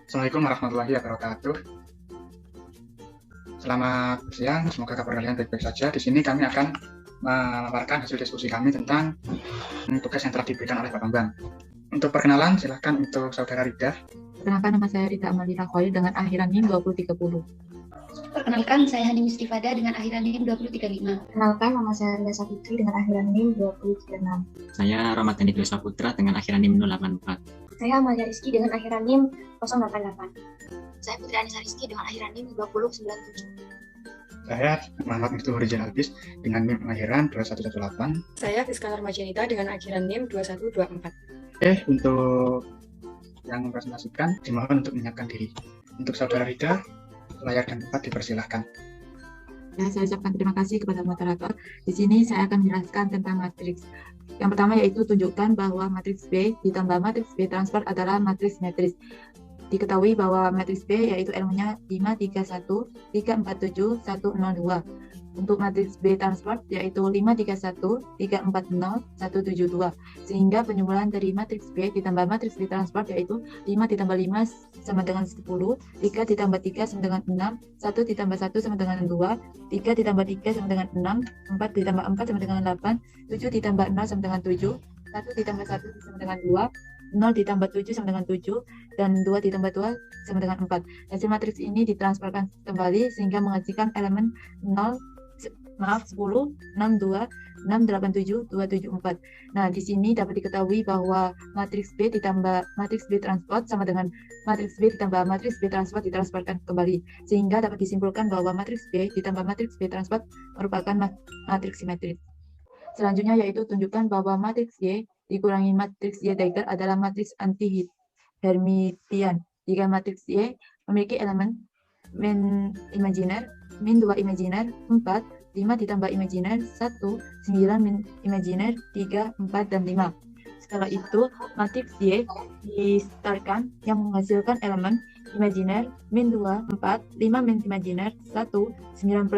Assalamualaikum warahmatullahi wabarakatuh. Selamat siang, semoga kabar kalian baik-baik saja. Di sini kami akan memaparkan hasil diskusi kami tentang tugas yang telah diberikan oleh Pak Bambang. Untuk perkenalan, silahkan untuk Saudara Rida. Perkenalkan, nama saya Rida Amalira Khoil dengan akhiran NIM 2030. Perkenalkan, saya Hani Mustifada dengan akhiran NIM 2035. Perkenalkan, nama saya Rinda Saputri dengan akhiran NIM 2036. Saya Ramadhani Dwi Saputra dengan akhiran NIM 084. Saya Amalia Rizky dengan akhiran NIM 088. Saya Putri Anissa Rizky dengan akhiran NIM 2097. Saya Muhammad Miftahul Rizal Albis dengan NIM akhiran 2118. Saya Fiskal Armajanita dengan akhiran NIM 2124. Untuk yang mempresentasikan, dimohon untuk menyiapkan diri. Untuk Saudara Rida, layar dan tempat dipersilahkan. Ya, saya ucapkan terima kasih kepada moderator. Di sini saya akan menjelaskan tentang matriks. Yang pertama yaitu tunjukkan bahwa matriks B ditambah matriks B transport adalah matriks metris. Diketahui bahwa matriks B yaitu elemennya 5, 3, 1, 3, 4, 7, 1, 0, 2. Untuk matriks B transport yaitu 5, 3, 1, 3, 4, 0, 1, 7, 2. Sehingga penyimpulan dari matriks B ditambah matriks B transport yaitu 5 ditambah 5 sama dengan 10, 3 ditambah 3 sama dengan 6, 1 ditambah 1 sama dengan 2, 3 ditambah 3 sama dengan 6, 4 ditambah 4 sama dengan 8, 7 ditambah 0 sama dengan 7, 1 ditambah 1 sama dengan 2, 0 ditambah 7 sama dengan 7, dan 2 ditambah 2 sama dengan 4. Hasil matriks ini ditransformkan kembali sehingga menghasilkan elemen 10, 6, 2, 6, 8, 7, 2, 7, 4. Nah, di sini dapat diketahui bahwa matriks B ditambah matriks B transport sama dengan matriks B ditambah matriks B transport ditransformkan kembali. Sehingga dapat disimpulkan bahwa matriks B ditambah matriks B transport merupakan matriks simetris. Selanjutnya yaitu tunjukkan bahwa matriks Y dikurangi matriks Y dagger adalah matriks anti-Hermitian. Jika matriks Y memiliki elemen min imajiner, min 2 imajiner, 4, 5 ditambah imajiner, 1, 9 min imajiner, 3, 4, dan 5. Setelah itu, matriks Y distarkan yang menghasilkan elemen imajiner, min 2, 4, 5 min imajiner, 1, 9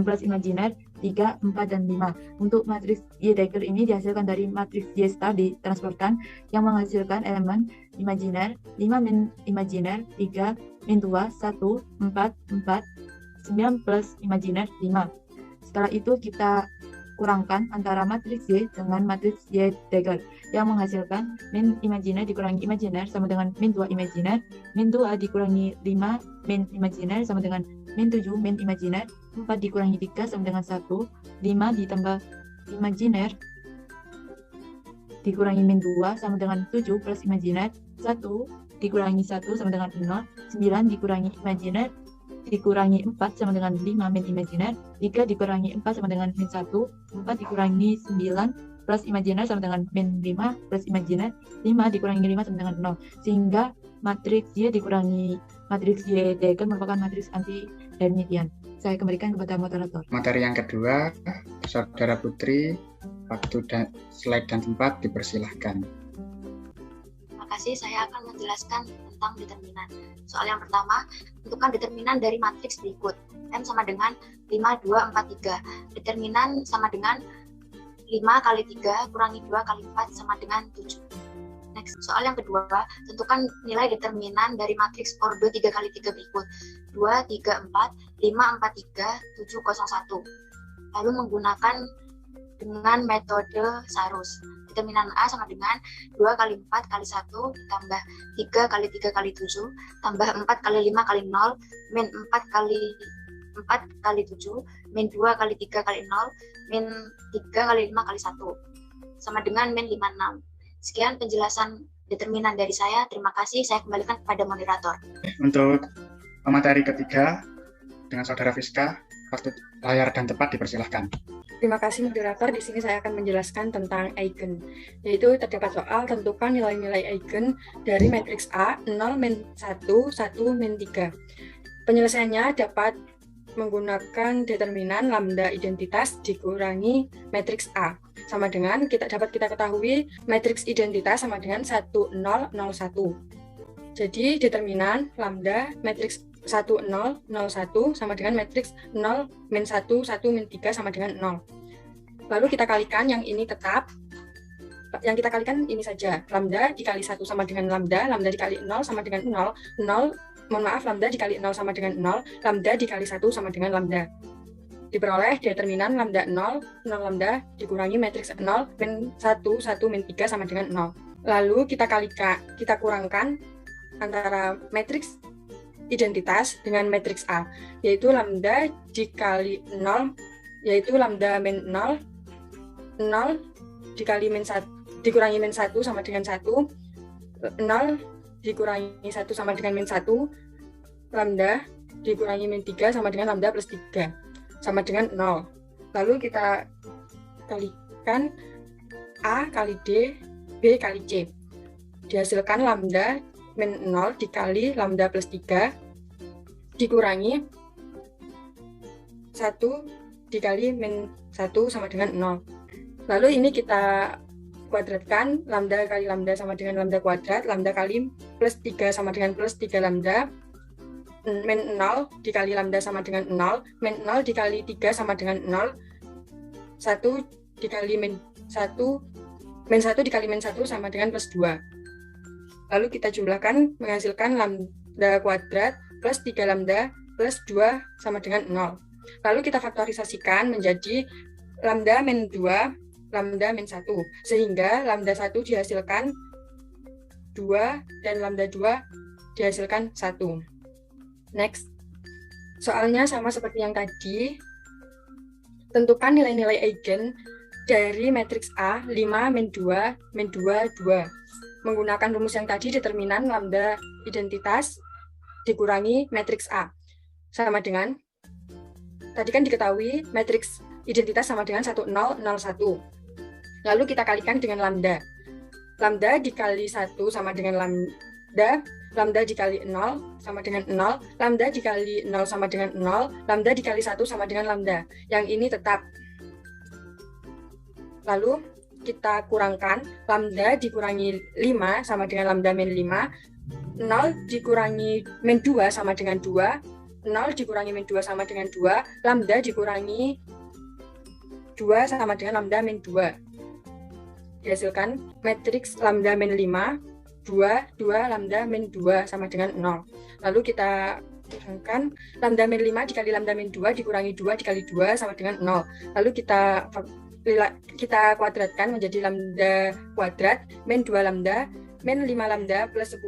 plus imajiner, 3, 4, dan 5. Untuk matriks Y dagger ini dihasilkan dari matriks Y star ditransportkan yang menghasilkan elemen imajiner, 5 min imajiner, 3, min 2, 1, 4, 4, 9 plus imajiner 5. Setelah itu kita kurangkan antara matriks Y dengan matriks Y dagger yang menghasilkan min imajiner dikurangi imajiner sama dengan min 2 imajiner, min 2 dikurangi 5 min imajiner sama dengan min 7 min imajiner, 4 dikurangi 3 sama dengan 1, 5 ditambah imajiner dikurangi min 2 sama dengan 7 plus imajiner, 1 dikurangi 1 sama dengan 0, 9 dikurangi imajiner dikurangi 4 sama dengan 5 min imajiner, 3 dikurangi 4 sama dengan min 1, 4 dikurangi 9 plus imajiner sama dengan min 5 plus imajiner, 5 dikurangi 5 sama dengan 0. Sehingga matriks Y dikurangi matriks Y dagger merupakan matriks anti-Hermitian. Saya kembalikan kepada moderator. Materi yang kedua, Saudara Putri, waktu dan slide dan tempat dipersilahkan. Terima kasih, saya akan menjelaskan tentang determinan. Soal yang pertama, tentukan determinan dari matriks berikut. M sama dengan 5, 2, 4, 3. Determinan sama dengan 5 kali 3 kurangi 2 kali 4 sama dengan 7. Next, soal yang kedua, tentukan nilai determinan dari matriks orde 3 kali 3 berikut. 2, 3, 4, 5, 4, 3, 7, 0, 1. Lalu menggunakan dengan metode Sarus. Determinan A sama dengan 2 kali 4 kali 1 ditambah 3 kali 3 kali 7 tambah 4 kali 5 kali 0 min 4 kali 4 kali 7 min 2 kali 3 kali 0 min 3 kali 5 kali 1 sama dengan min 56. Sekian penjelasan determinan dari saya. Terima kasih. Saya kembalikan kepada moderator. Untuk materi ketiga dengan Saudara Fiska, waktu layar dan tempat dipersilahkan. Terima kasih moderator. Di sini saya akan menjelaskan tentang eigen, yaitu terdapat soal tentukan nilai-nilai eigen dari matriks A 0, min 1, 1, min 3. Penyelesaiannya dapat menggunakan determinan lambda identitas dikurangi matriks A. Sama dengan dapat kita ketahui matriks identitas sama dengan 1, 0, 0, 1. Jadi determinan lambda matriks 1, 0, 0, 1 sama dengan matriks 0, min 1, 1, min 3 sama dengan 0. Lalu kita kalikan yang ini tetap. yang kita kalikan ini saja, lambda dikali 1 sama dengan lambda dikali 0 sama dengan 0, lambda dikali 0 sama dengan 0, lambda dikali 1 sama dengan lambda. Diperoleh determinan lambda 0, 0 lambda dikurangi matriks 0, min 1, 1, min 3 sama dengan 0. Lalu kita kurangkan antara matriks identitas dengan matriks A, yaitu lambda dikali 0, yaitu lambda min 0, 0 dikali min 1, dikurangi min 1 sama dengan 1, 0 dikurangi 1 sama dengan min 1, lambda dikurangi min 3 sama dengan lambda plus 3, sama dengan 0. Lalu kita kalikan A kali D, B kali C. Dihasilkan lambda min 0 dikali lambda plus 3 dikurangi 1 dikali min 1 sama dengan 0. Lalu ini kita kuadratkan, lambda kali lambda sama dengan lambda kuadrat, lambda kali plus 3 sama dengan plus 3 lambda, min 0 dikali lambda sama dengan 0, min 0 dikali 3 sama dengan 0, 1 dikali min 1, min 1 dikali min 1 sama dengan plus 2. Lalu kita jumlahkan menghasilkan lambda kuadrat plus 3 lambda plus 2 sama dengan 0. Lalu kita faktorisasikan menjadi lambda min 2, lambda min 1, sehingga lambda 1 dihasilkan 2 dan lambda 2 dihasilkan 1. Next, soalnya sama seperti yang tadi, tentukan nilai-nilai eigen dari matriks A 5, min 2, min 2, 2. Menggunakan rumus yang tadi, determinan lambda identitas dikurangi matriks A. Sama dengan, tadi kan diketahui matriks identitas sama dengan 1, 0, 0, 1. Lalu kita kalikan dengan lambda. Lambda dikali 1 sama dengan lambda, lambda dikali 0 sama dengan 0, lambda dikali 0 sama dengan 0, lambda dikali 1 sama dengan lambda. Yang ini tetap. Lalu kita kurangkan, lambda dikurangi 5 sama dengan lambda min 5, 0 dikurangi min 2 sama dengan 2, 0 dikurangi min 2 sama dengan 2, lambda dikurangi 2 sama dengan lambda min 2. Dihasilkan matriks lambda min 5, 2, 2, lambda min 2 sama dengan 0. Lalu kita kurangkan lambda min 5 dikali lambda min 2 dikurangi 2 dikali 2 sama dengan 0. Lalu kita kuadratkan menjadi lambda kuadrat min 2 lambda min 5 lambda plus 10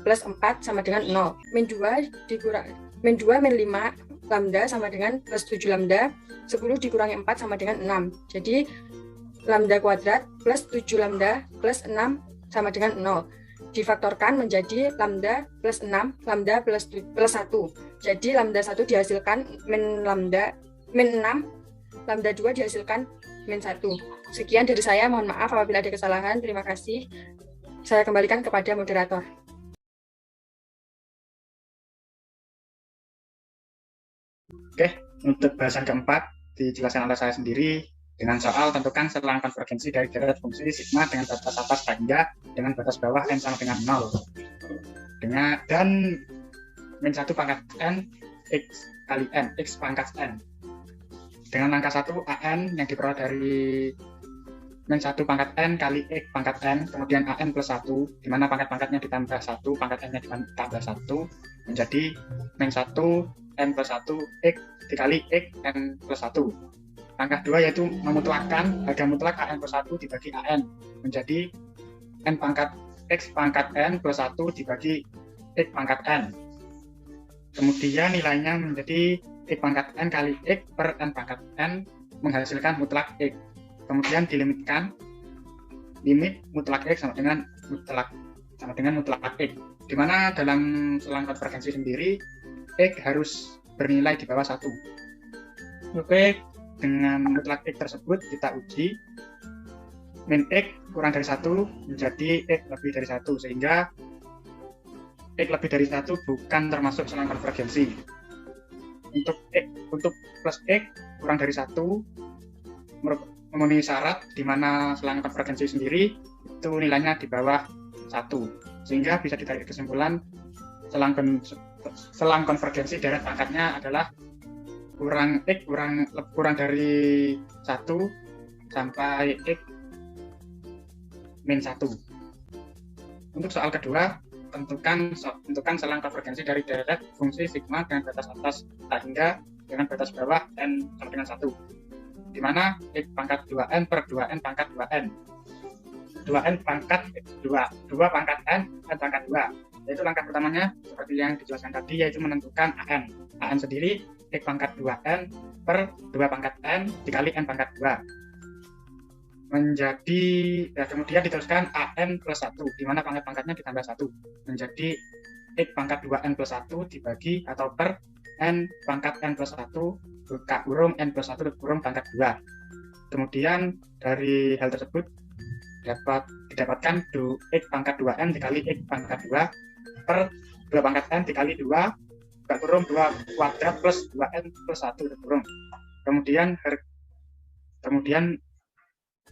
plus 4 sama dengan 0. Min 2 min 5 lambda sama dengan plus 7 lambda, 10 dikurangi 4 sama dengan 6. Jadi lambda kuadrat plus 7 lambda plus 6 sama dengan 0. Difaktorkan menjadi lambda plus 6, lambda plus 1. Jadi lambda 1 dihasilkan min 6, lambda 2 dihasilkan min 1. Sekian dari saya, mohon maaf apabila ada kesalahan. Terima kasih. Saya kembalikan kepada moderator. Oke, untuk bahasan keempat dijelaskan oleh saya sendiri dengan soal tentukan selang konvergensi dari deret fungsi sigma dengan batas atas hingga dengan batas bawah n sama dengan 0. Dan min 1 pangkat n x kali n, x pangkat n. Dengan angka 1 an yang diperoleh dari min 1 pangkat n kali x pangkat n, kemudian an plus 1, di mana pangkat-pangkatnya ditambah 1, pangkat n-nya ditambah 1, menjadi min 1 n plus 1 x dikali x n plus 1. Langkah 2 yaitu memutlakkan harga mutlak an plus 1 dibagi an menjadi n pangkat x pangkat n plus 1 dibagi x pangkat n. Kemudian nilainya menjadi x pangkat n kali x per n pangkat n menghasilkan mutlak x. Kemudian dilimitkan, limit mutlak x sama dengan mutlak x. Di mana dalam selang konvergensi sendiri x harus bernilai di bawah 1. Oke. Dengan mutlak x tersebut kita uji min x kurang dari 1 menjadi x lebih dari 1, sehingga x lebih dari 1 bukan termasuk selang konvergensi. Untuk plus x kurang dari 1 memenuhi syarat di mana selang konvergensi sendiri itu nilainya di bawah 1, sehingga bisa ditarik kesimpulan selang konvergensi deret pangkatnya adalah kurang dari 1 sampai x min 1. Untuk soal kedua, tentukan selang konvergensi dari deret fungsi sigma dengan batas atas tak hingga dengan batas bawah n sama dengan 1, di mana x pangkat 2n per 2n pangkat 2n. 2n pangkat 2 pangkat n pangkat 2. Yaitu langkah pertamanya seperti yang dijelaskan tadi, yaitu menentukan an. An sendiri x pangkat 2n per 2 pangkat n dikali n pangkat 2. Menjadi, kemudian diteruskan an plus 1, di mana pangkat-pangkatnya ditambah 1. Menjadi x pangkat 2n plus 1 dibagi atau per n pangkat n plus 1 buka kurung n plus 1 kurung pangkat 2. Kemudian dari hal tersebut didapatkan x pangkat 2n dikali x pangkat 2 per 2 pangkat n dikali 2 buka kurung 2 kuadrat plus 2n plus 1 kurung. Kemudian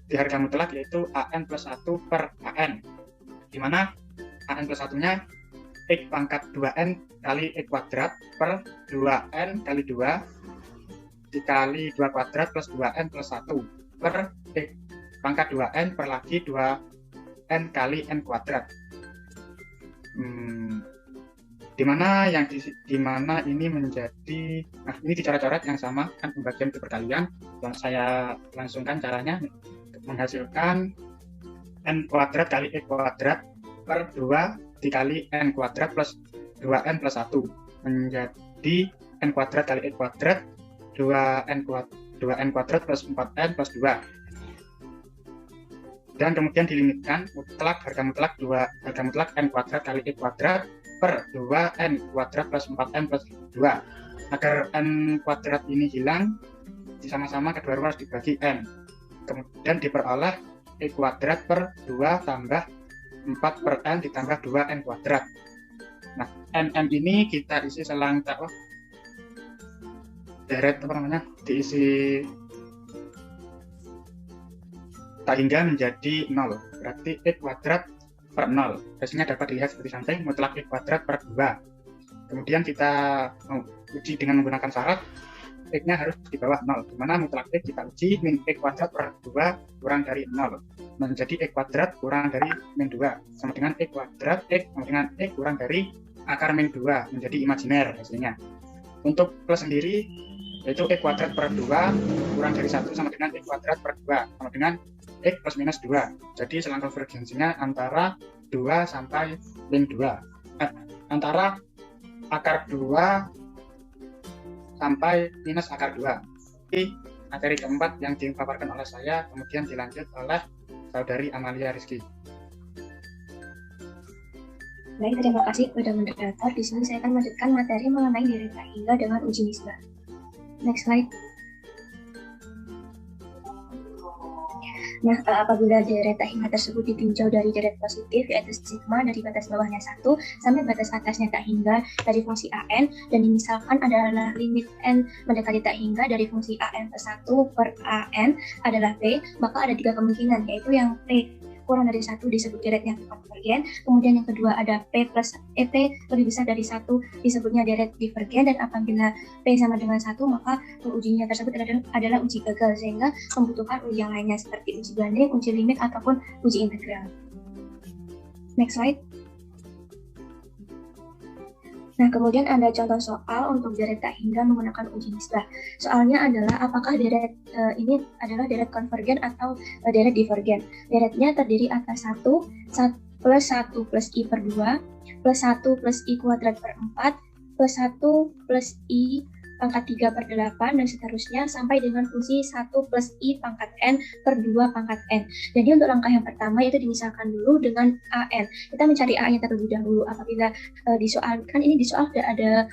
di harga mutlak yaitu an plus 1 per an, di mana an plus 1-nya x pangkat 2n kali x kuadrat per 2n kali 2 dikali 2 kuadrat plus 2n plus 1 per x pangkat 2n per lagi 2n kali n kuadrat. Dimana ini menjadi, ini dicoret-coret yang sama kan, pembagian di perkalian. Saya langsungkan caranya, menghasilkan n kuadrat kali x kuadrat per 2 dikali n kuadrat plus 2n plus 1 menjadi n kuadrat kali x kuadrat 2n kuadrat plus 4n plus 2. Dan kemudian dilimitkan harga mutlak n kuadrat kali x kuadrat per 2n kuadrat plus 4n plus 2. Agar n kuadrat ini hilang, sama-sama kedua ruas dibagi n. Kemudian diperoleh x kuadrat per 2 tambah 4 per n ditambah 2n kuadrat. Nah, n ini kita isi selang deret diisi tak hingga menjadi 0. Berarti x kuadrat per 0. Hasilnya dapat dilihat seperti samping, mutlak x kuadrat per 2. Kemudian kita uji dengan menggunakan syarat x-nya harus di bawah 0, dimana mutlak x kita uji min x kuadrat per 2 kurang dari 0 menjadi x kuadrat kurang dari min 2 sama dengan x kuadrat x sama dengan x kurang dari akar min 2 menjadi imajiner hasilnya. Untuk plus sendiri yaitu x kuadrat per 2 kurang dari 1 sama dengan x kuadrat per 2 sama dengan x plus minus 2. Jadi selang konvergensinya antara 2 sampai min 2, antara akar 2 sampai minus akar 2. Ini materi keempat yang dipaparkan oleh saya, kemudian dilanjut oleh saudari Amalia Rizky. Baik, terima kasih kepada moderator. Di sini saya akan melanjutkan materi mengenai deret tak hingga dengan uji nisbah. Next slide. Nah, apabila deret tak hingga tersebut ditinjau dari deret positif, yaitu sigma dari batas bawahnya 1 sampai batas atasnya tak hingga dari fungsi an, dan dimisalkan adalah limit n mendekati tak hingga dari fungsi an plus 1 per an adalah p, maka ada 3 kemungkinan, yaitu yang p kurang dari 1 disebut deretnya konvergen, kemudian yang kedua ada p plus p lebih besar dari 1 disebutnya deret divergen, dan apabila p sama dengan 1 maka ujinya tersebut adalah uji gagal, sehingga membutuhkan uji yang lainnya seperti uji banding, uji limit, ataupun uji integral. Next slide. Nah, kemudian ada contoh soal untuk deret tak hingga menggunakan uji nisbah. Soalnya adalah apakah deret ini adalah deret konvergen atau deret divergen. Deretnya terdiri atas 1 plus 1 plus i per 2 plus 1 plus i kuadrat per 4 plus 1 plus i pangkat 3 per 8 dan seterusnya sampai dengan fungsi 1 plus i pangkat n per 2 pangkat n. Jadi untuk langkah yang pertama yaitu dimisalkan dulu dengan an. Kita mencari a-nya terlebih dahulu. Apabila di soal sudah ada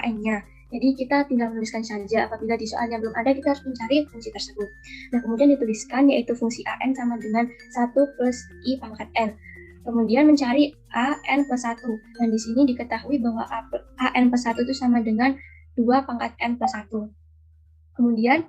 an-nya. Jadi kita tinggal menuliskan saja. Apabila di soalnya belum ada, kita harus mencari fungsi tersebut. Nah, kemudian dituliskan yaitu fungsi an sama dengan 1 plus i pangkat n. Kemudian mencari an plus 1. Dan di sini diketahui bahwa an plus 1 itu sama dengan 2 pangkat n plus 1. Kemudian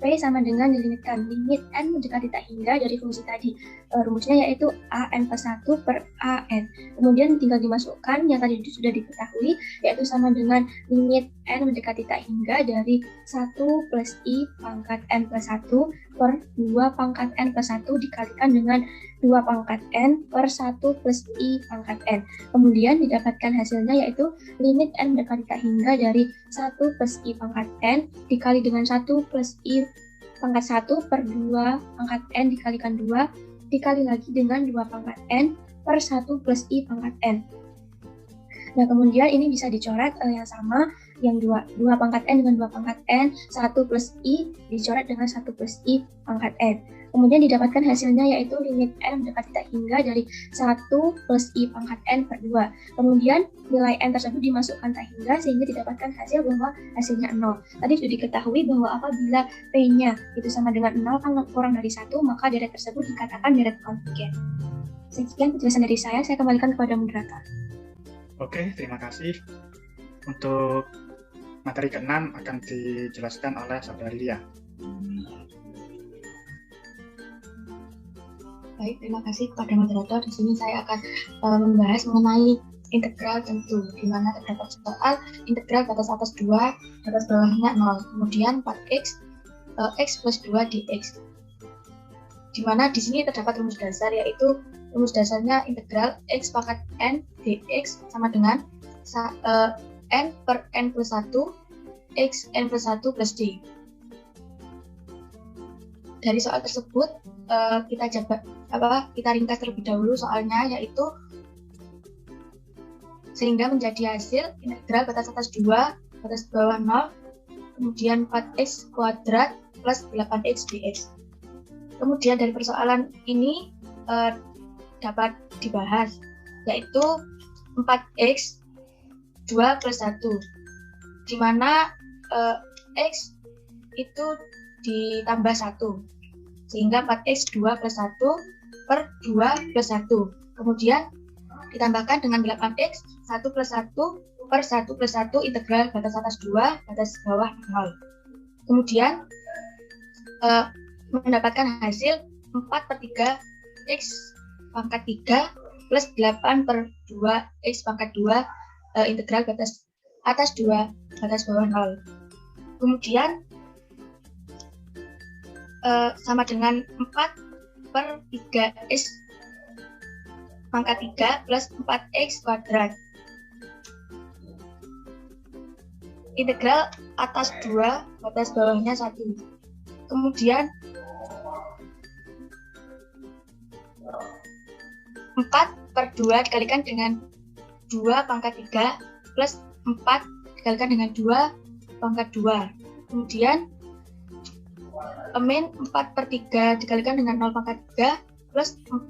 P sama dengan dilimitkan limit n mendekati tak hingga dari fungsi tadi. Rumusnya yaitu an plus 1 per an. Kemudian tinggal dimasukkan yang tadi sudah diketahui, yaitu sama dengan limit n mendekati tak hingga dari 1 plus i pangkat n plus 1 per 2 pangkat n plus 1 dikalikan dengan 2 pangkat n per 1 plus i pangkat n. Kemudian didapatkan hasilnya yaitu limit n mendekati tak hingga dari 1 plus i pangkat n dikali dengan 1 plus i pangkat 1 per 2 pangkat n dikalikan 2 dikali lagi dengan 2 pangkat n per 1 plus i pangkat n. Nah, kemudian ini bisa dicoret yang sama, yang 2 pangkat n dengan 2 pangkat n, 1 plus i dicoret dengan 1 plus i pangkat n. Kemudian didapatkan hasilnya yaitu limit n mendekati tak hingga dari 1 plus i pangkat n per 2. Kemudian nilai n tersebut dimasukkan tak hingga sehingga didapatkan hasil bahwa hasilnya 0. Tadi sudah diketahui bahwa apabila p-nya itu sama dengan 0 kan kurang dari 1, maka deret tersebut dikatakan deret konvergen. Sekian penjelasan dari saya kembalikan kepada moderator. Oke, terima kasih. Untuk materi ke-6 akan dijelaskan oleh Saudara Lia. Baik, terima kasih kepada moderator. Di sini saya akan membahas mengenai integral tentu, di mana terdapat soal integral batas atas 2, batas bawahnya 0, kemudian 4x, x plus 2 dx. Di mana di sini terdapat rumus dasar, yaitu rumus dasarnya integral x pangkat n dx sama dengan n per n plus 1 x n plus 1 plus d. Dari soal tersebut kita ringkas terlebih dahulu soalnya, yaitu sehingga menjadi hasil integral batas atas 2 batas bawah 0 kemudian 4x kuadrat plus 8x dx. Kemudian dari persoalan ini dapat dibahas, yaitu 4x 2 plus 1, di mana x itu ditambah 1, sehingga 4x 2 plus 1 per 2 plus 1. Kemudian ditambahkan dengan 8x 1 plus 1 per 1 plus 1 integral batas atas 2 batas bawah 0. Kemudian mendapatkan hasil 4 per 3 x pangkat 3 plus 8 per 2 x pangkat 2 integral batas atas 2 batas bawah 0. Kemudian sama dengan 4 per 3x pangkat 3 plus 4x kuadrat. Integral atas 2 batas bawahnya 1. Kemudian 4 per 2 dikalikan dengan 2 pangkat 3 plus 4 dikalikan dengan 2 pangkat 2. Kemudian min 4 per 3 dikalikan dengan 0 pangkat 3 plus 4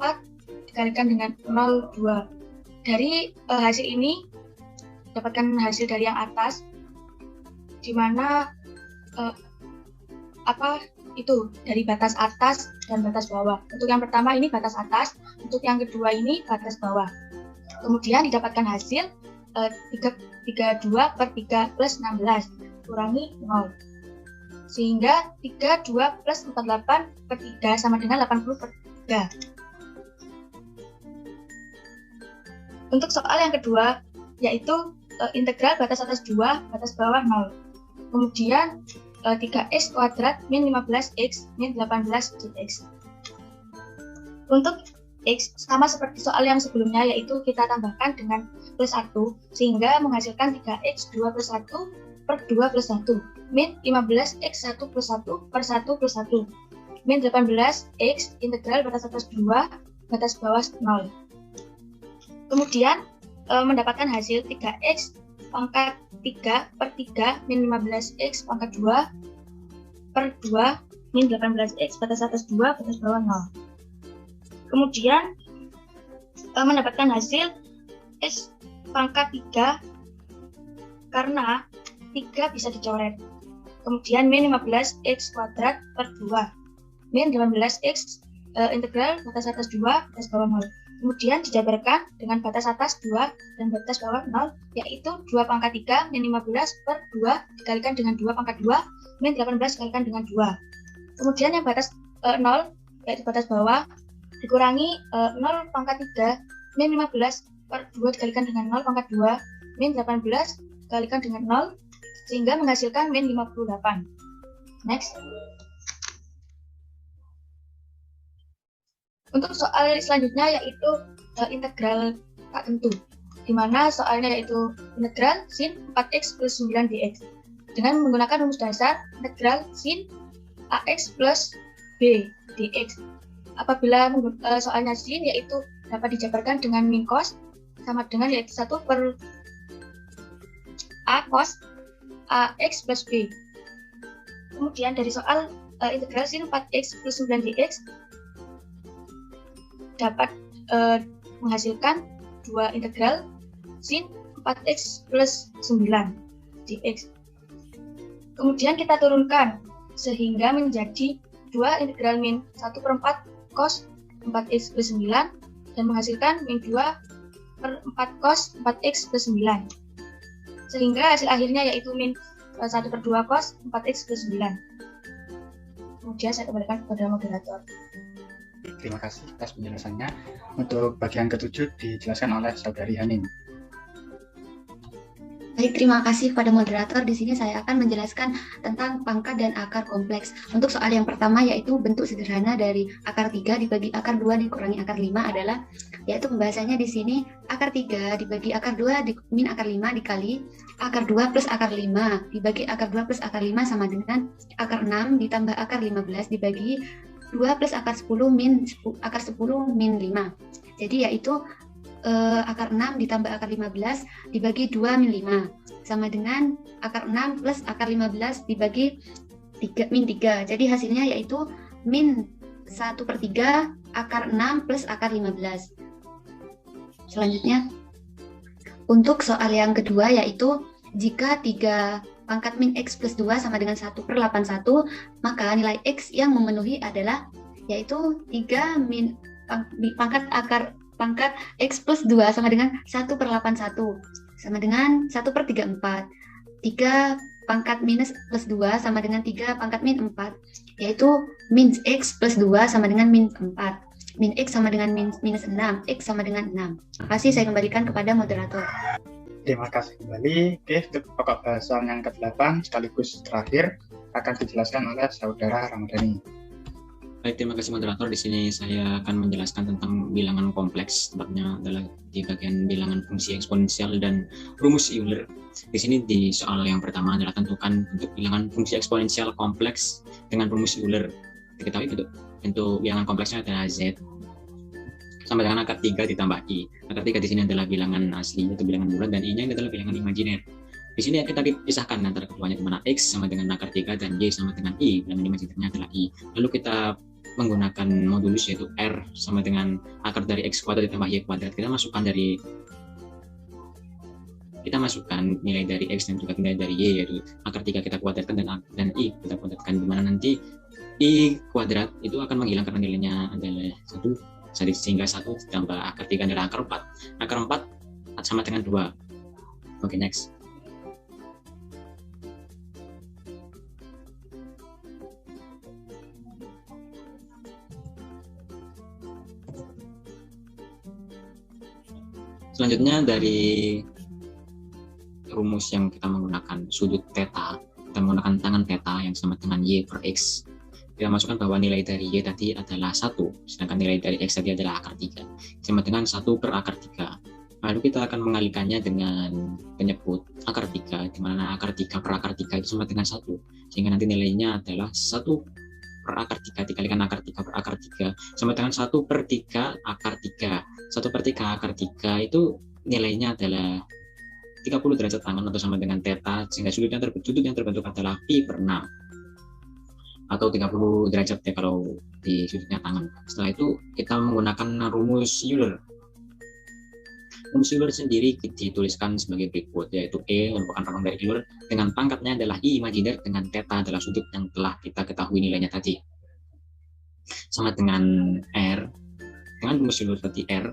dikalikan dengan 0,2. Dari hasil ini dapatkan hasil dari yang atas, di mana itu dari batas atas dan batas bawah. Untuk yang pertama ini batas atas, untuk yang kedua ini batas bawah. Kemudian didapatkan hasil 32 per 3 plus 16 kurangi 0. Sehingga 32 plus 48 per 3 sama dengan 80 per 3. Untuk soal yang kedua, yaitu integral batas atas 2, batas bawah 0. Kemudian 3x kuadrat min 15x min 18 dx. Untuk x sama seperti soal yang sebelumnya, yaitu kita tambahkan dengan plus 1 sehingga menghasilkan 3x 2 plus 1 per 2 plus 1 min 15x 1 plus 1 per 1 plus 1 min 18x integral batas atas 2 batas bawah 0. Kemudian mendapatkan hasil 3x pangkat 3 per 3 min 15x pangkat 2 per 2 min 18x batas atas 2 batas bawah 0. Kemudian mendapatkan hasil x pangkat 3 karena 3 bisa dicoret. Kemudian min 15x kuadrat per 2 min 18x integral batas atas 2 batas bawah 0. Kemudian dijabarkan dengan batas atas 2 dan batas bawah 0, yaitu 2 pangkat 3 min 15 per 2 dikalikan dengan 2 pangkat 2 min 18 dikalikan dengan 2. Kemudian yang batas 0, yaitu batas bawah, dikurangi 0 pangkat 3 min 15 per 2 dikalikan dengan 0 pangkat 2 min 18 dikalikan dengan 0 sehingga menghasilkan min 58. Next. Untuk soal selanjutnya yaitu integral tak tentu, di mana soalnya yaitu integral sin 4x plus 9 dx. Dengan menggunakan rumus dasar integral sin ax plus b dx. Apabila soalnya sin yaitu dapat dijabarkan dengan min cos sama dengan yaitu 1 per a cos ax plus b. Kemudian dari soal integral sin 4x plus 9 dx dapat menghasilkan dua integral sin 4x plus 9 dx. Kemudian kita turunkan sehingga menjadi 2 integral min 1 per 4 cos 4x plus 9 dan menghasilkan min 2 per 4 cos 4x plus 9. Sehingga hasil akhirnya yaitu min 1 per 2 cos 4x plus 9. Kemudian saya kembalikan kepada moderator. Terima kasih atas penjelasannya. Untuk bagian ketujuh dijelaskan oleh Saudari Hanin. Baik, terima kasih kepada moderator. Di sini saya akan menjelaskan tentang pangkat dan akar kompleks. Untuk soal yang pertama yaitu bentuk sederhana dari akar 3 dibagi akar 2 dikurangi akar 5 adalah, yaitu pembahasannya di sini akar 3 dibagi akar 2 min akar 5 dikali akar 2 plus akar 5 dibagi akar 2 plus akar 5 sama dengan akar 6 ditambah akar 15 dibagi 2 plus akar 10 min akar 10 min 5. Jadi yaitu akar 6 ditambah akar 15 dibagi 2 min 5 sama dengan akar 6 plus akar 15 dibagi 3 min 3. Jadi hasilnya yaitu min 1 per 3 akar 6 plus akar 15. Selanjutnya untuk soal yang kedua yaitu jika 3 pangkat min x plus 2 sama dengan 1 per 81, maka nilai x yang memenuhi adalah yaitu 3 min pangkat x plus 2 sama dengan 1 per 81 sama dengan 1 per 34. 3 pangkat minus plus 2 sama dengan 3 pangkat min 4, yaitu min x plus 2 sama dengan min 4. Min x sama dengan minus 6, x sama dengan 6. Terima kasih, saya kembalikan kepada moderator. Terima kasih kembali. Oke, untuk pokok bahasan yang ke-8 sekaligus terakhir akan dijelaskan oleh Saudara Ramadhani. Baik, terima kasih moderator. Di sini saya akan menjelaskan tentang bilangan kompleks, tepatnya adalah di bagian bilangan fungsi eksponensial dan rumus Euler. Di sini di soal yang pertama adalah tentukan untuk bilangan fungsi eksponensial kompleks dengan rumus Euler. Diketahui bentuk bilangan kompleksnya adalah z sama dengan akar 3 ditambah i. Akar 3 di sini adalah bilangan asli, yaitu bilangan bulat, dan i-nya adalah bilangan imajiner. Di sini kita pisahkan antara keduanya, di mana x sama dengan akar 3 dan y sama dengan i, bilangan imajinernya adalah i. Lalu kita menggunakan modulus yaitu r sama dengan akar dari x kuadrat ditambah y kuadrat. Kita masukkan nilai dari x dan juga nilai dari y, yaitu akar 3 kita kuadratkan dan i kita kuadratkan, di mana nanti i kuadrat itu akan menghilang karena nilainya adalah 1, sehingga 1 ditambah akar 3 adalah akar 4. Akar 4 sama dengan 2. Oke, next. Selanjutnya dari rumus yang kita menggunakan sudut theta, kita menggunakan tangan theta yang sama dengan y per x. Kita masukkan bahwa nilai dari y tadi adalah 1, sedangkan nilai dari x tadi adalah akar 3, sama dengan 1 per akar 3. Lalu kita akan mengalihkannya dengan penyebut akar 3, di mana akar 3 per akar 3 itu sama dengan 1, sehingga nanti nilainya adalah 1 per akar 3 dikalikan akar 3 per akar 3 sama dengan 1 per 3 akar 3. 1 per 3 akar 3 itu nilainya adalah 30 derajat tangan atau sama dengan theta, sehingga sudut yang terbentuk adalah pi per 6 atau 30 derajat ya kalau di sudutnya tangan. Setelah itu kita menggunakan rumus Euler. Rumus Euler sendiri dituliskan sebagai berikut, yaitu E merupakan rangkaian dari Euler dengan pangkatnya adalah I imajiner dengan theta adalah sudut yang telah kita ketahui nilainya tadi. Sama dengan R, dengan rumus Euler tadi R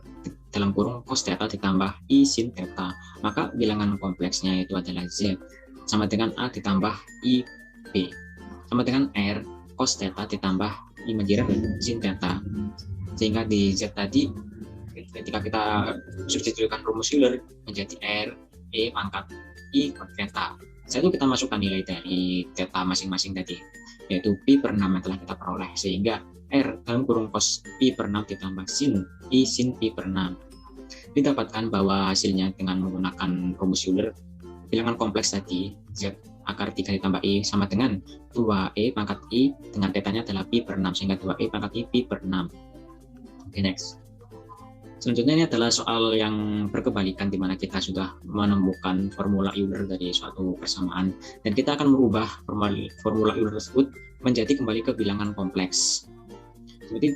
dalam kurung cos theta ditambah I sin theta, maka bilangan kompleksnya itu adalah Z sama dengan A ditambah I B, sama dengan R cos theta ditambah imajiner sin theta, sehingga di Z tadi ketika kita substitusikan rumus Euler menjadi R E pangkat I per theta, Setelah itu kita masukkan nilai dari theta masing-masing tadi, yaitu pi per 6 yang telah kita peroleh, sehingga R dalam kurung cos pi per 6 ditambah sin I sin pi per 6. Didapatkan bahwa hasilnya dengan menggunakan rumus Euler, bilangan kompleks tadi, Z akar 3 ditambah I sama dengan 2E pangkat I dengan tetanya adalah pi per 6, sehingga 2E pangkat I pi per 6. Oke, next. Selanjutnya ini adalah soal yang berkebalikan, di mana kita sudah menemukan formula Euler dari suatu persamaan, dan kita akan merubah formula Euler tersebut menjadi kembali ke bilangan kompleks. Seperti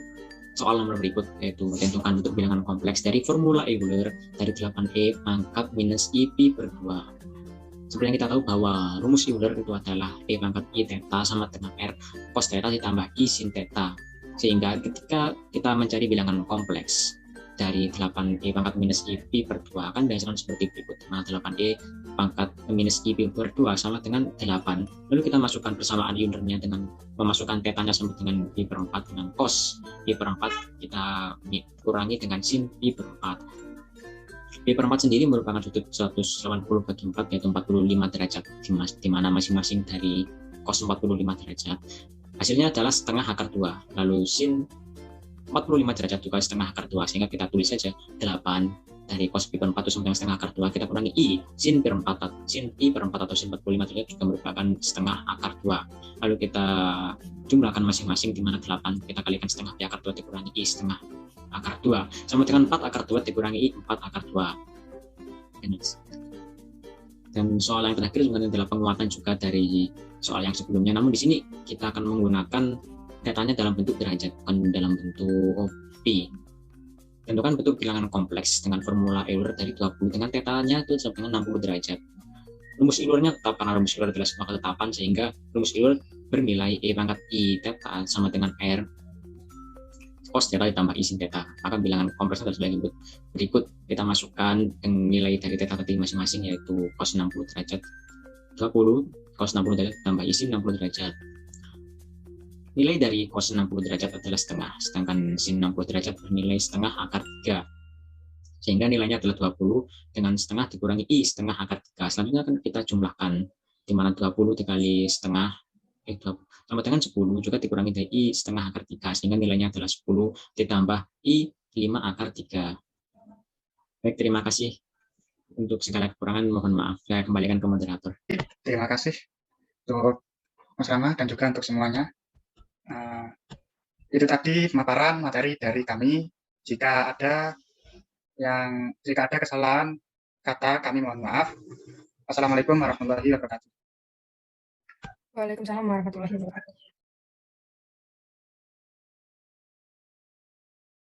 soal nomor berikut, yaitu tentukan bentuk bilangan kompleks dari formula Euler dari 8E pangkat minus I pi per 2. Seperti yang kita tahu bahwa rumus Euler itu adalah E pangkat I theta sama dengan R cos theta ditambah I sin theta. Sehingga ketika kita mencari bilangan kompleks dari 8E pangkat minus I pi per 2 akan dihasilkan seperti berikut. Nah, 8E pangkat minus I pi per 2 sama dengan 8. Lalu kita masukkan persamaan Eulernya dengan memasukkan tetanya sama dengan pi per 4 dengan cos pi per 4 kita kurangi dengan sin pi per 4. Pi per 4 sendiri merupakan sudut 180 bagi 4, yaitu 45 derajat, di mana masing-masing dari cos 45 derajat. Hasilnya adalah setengah akar 2. Lalu sin 45 derajat juga setengah akar 2, sehingga kita tulis saja 8 dari cos pi per 4 itu sama dengan setengah akar 2, kita kurangi I sin pi per 4, sin pi per 4 atau sin 45 derajat juga merupakan setengah akar 2. Lalu kita jumlahkan masing-masing, di mana 8 kita kalikan setengah pi akar 2 dikurangi I setengah akar 2 sama dengan 4 akar 2 dikurangi I 4 akar 2. Dan soal yang terakhir sebenarnya adalah penguatan juga dari soal yang sebelumnya, namun di sini kita akan menggunakan datanya dalam bentuk derajat, bukan dalam bentuk pi. Tentukan bentuk bilangan kompleks dengan formula Euler dari 20 dengan tetanya itu sama dengan 60 derajat. Rumus Eulernya tetap, karena rumus Euler adalah sebuah ketetapan, sehingga rumus Euler bernilai E pangkat I theta sama dengan R cos theta ditambah I sin theta. Maka bilangan kompleks adalah sebagai berikut. Kita masukkan nilai dari theta tadi masing-masing, yaitu cos 60 derajat 20, cos 60 derajat tambah I sin 60 derajat. Nilai dari cos 60 derajat adalah setengah, sedangkan sin 60 derajat bernilai setengah akar 3. Sehingga nilainya adalah 20 dengan setengah dikurangi I setengah akar 3. Selanjutnya akan kita jumlahkan, di mana 20 dikali setengah, 20, sama dengan 10 juga dikurangi dari I setengah akar 3, sehingga nilainya adalah 10 ditambah I 5 akar 3. Baik, terima kasih. Untuk segala kekurangan mohon maaf. Saya kembalikan ke moderator. Terima kasih untuk Mas Rama dan juga untuk semuanya. Itu tadi pemaparan materi dari kami. Jika ada kesalahan kata, kami mohon maaf. Assalamualaikum warahmatullahi wabarakatuh. Waalaikumsalam warahmatullahi wabarakatuh.